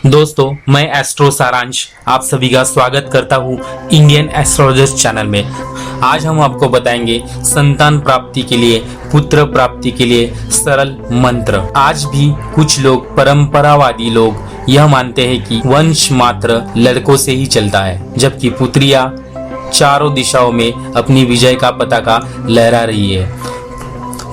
दोस्तों, मैं एस्ट्रो सारांश आप सभी का स्वागत करता हूँ इंडियन एस्ट्रोलॉजिस्ट चैनल में। आज हम आपको बताएंगे संतान प्राप्ति के लिए, पुत्र प्राप्ति के लिए सरल मंत्र। आज भी कुछ लोग, परंपरावादी लोग यह मानते हैं कि वंश मात्र लड़कों से ही चलता है, जबकि पुत्रियां चारों दिशाओं में अपनी विजय का पताका लहरा रही है।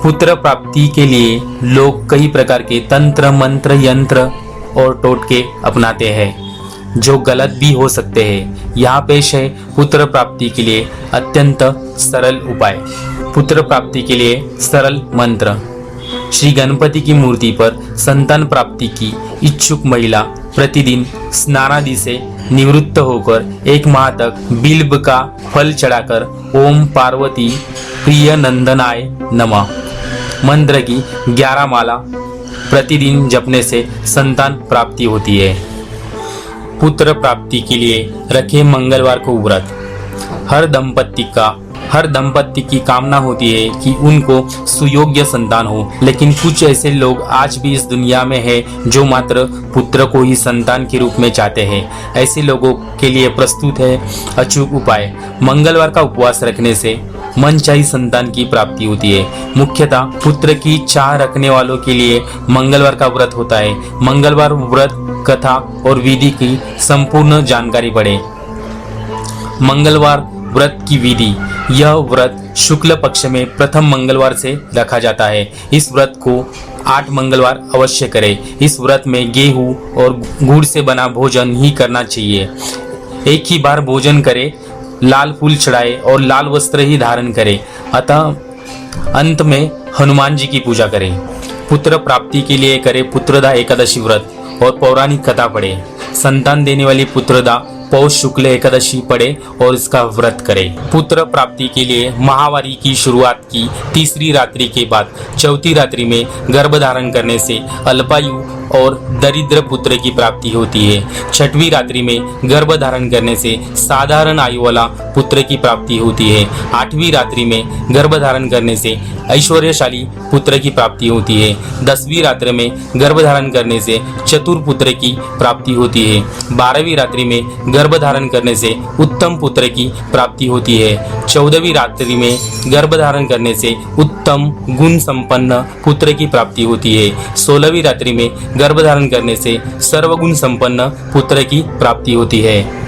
पुत्र प्राप्ति के लिए लोग कई प्रकार के तंत्र, मंत्र, यंत्र और टोटके अपनाते हैं जो गलत भी हो सकते हैं। यहाँ पेश है पुत्र प्राप्ति के लिए अत्यंत सरल उपाय। पुत्र प्राप्ति के लिए सरल मंत्र। श्री गणपति की मूर्ति पर संतान प्राप्ति की इच्छुक महिला प्रतिदिन स्नानादि से निवृत्त होकर 1 माह तक बिल्व का फल चढ़ाकर ओम पार्वती प्रिय नंदनाय नमः मंत्र की 11 माला प्रतिदिन जपने से संतान प्राप्ति होती है। पुत्र प्राप्ति के लिए रखें मंगलवार को व्रत। हर दंपत्ति की कामना होती है कि उनको सुयोग्य संतान हो, लेकिन कुछ ऐसे लोग आज भी इस दुनिया में हैं जो मात्र पुत्र को ही संतान के रूप में चाहते हैं। ऐसे लोगों के लिए प्रस्तुत है अचूक उपाय। मंगलवार का उपवास रखने से मनचाही संतान की प्राप्ति होती है। मुख्यतः पुत्र की चाह रखने वालों के लिए मंगलवार का व्रत होता है। मंगलवार व्रत कथा और विधि की संपूर्ण जानकारी पढ़ें। मंगलवार व्रत की विधि। यह व्रत शुक्ल पक्ष में प्रथम मंगलवार से रखा जाता है। इस व्रत को 8 मंगलवार अवश्य करें। इस व्रत में गेहूं और गुड़ से बना भोजन ही करना चाहिए। एक ही बार भोजन करें, लाल फूल चढ़ाए और लाल वस्त्र ही धारण करें। अतः अंत में हनुमान जी की पूजा करें। पुत्र प्राप्ति के लिए करें पुत्रदा एकादशी व्रत और पौराणिक कथा पढ़े। संतान देने वाली पुत्रदा पौष शुक्ल एकादशी पढ़े और इसका व्रत करें। पुत्र प्राप्ति के लिए माहवारी की शुरुआत की 3री रात्रि के बाद 4थी रात्रि में गर्भ धारण करने से अल्पायु और दरिद्र पुत्र की प्राप्ति होती है। 6वीं रात्रि में गर्भ धारण करने से साधारण आयु वाला पुत्र की प्राप्ति होती है। 8वीं रात्रि में गर्भ धारण करने से ऐश्वर्यशाली पुत्र की प्राप्ति होती है। 10वीं रात्रि में गर्भ धारण करने से चतुर पुत्र की प्राप्ति होती है। 12वीं रात्रि में गर्भ धारण करने से उत्तम पुत्र की प्राप्ति होती है। 14वीं रात्रि में गर्भ धारण करने से उत्तम गुण संपन्न पुत्र की प्राप्ति होती है। 16वीं रात्रि में गर्भ धारण करने से सर्वगुण संपन्न पुत्र की प्राप्ति होती है।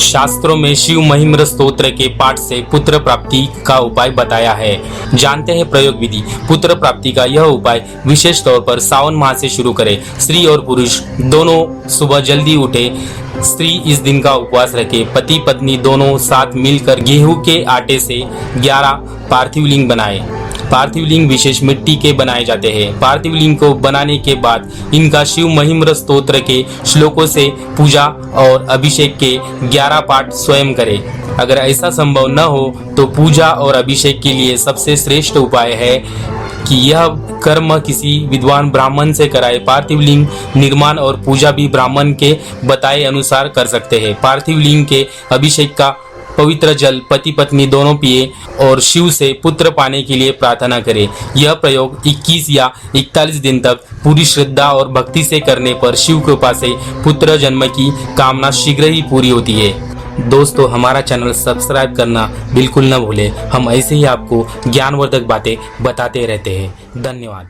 शास्त्रों में शिव महिम्न स्तोत्र के पाठ से पुत्र प्राप्ति का उपाय बताया है। जानते हैं प्रयोग विधि। पुत्र प्राप्ति का यह उपाय विशेष तौर पर सावन माह से शुरू करें। स्त्री और पुरुष दोनों सुबह जल्दी उठे। स्त्री इस दिन का उपवास रखे। पति पत्नी दोनों साथ मिलकर गेहूं के आटे से 11 पार्थिव लिंग बनाए। पार्थिव लिंग विशेष मिट्टी के बनाए जाते हैं। पार्थिव लिंग को बनाने के बाद इनका शिव महिम्न स्तोत्र के श्लोकों से पूजा और अभिषेक के 11 पाठ स्वयं करें। अगर ऐसा संभव न हो तो पूजा और अभिषेक के लिए सबसे श्रेष्ठ उपाय है कि यह कर्म किसी विद्वान ब्राह्मण से कराए। पार्थिव लिंग निर्माण और पूजा भी ब्राह्मण के बताए अनुसार कर सकते हैं। पार्थिव लिंग के अभिषेक का पवित्र जल पति पत्नी दोनों पिए और शिव से पुत्र पाने के लिए प्रार्थना करें। यह प्रयोग 21 या 41 दिन तक पूरी श्रद्धा और भक्ति से करने पर शिव कृपा से पुत्र जन्म की कामना शीघ्र ही पूरी होती है। दोस्तों, हमारा चैनल सब्सक्राइब करना बिल्कुल न भूलें। हम ऐसे ही आपको ज्ञानवर्धक बातें बताते रहते हैं। धन्यवाद।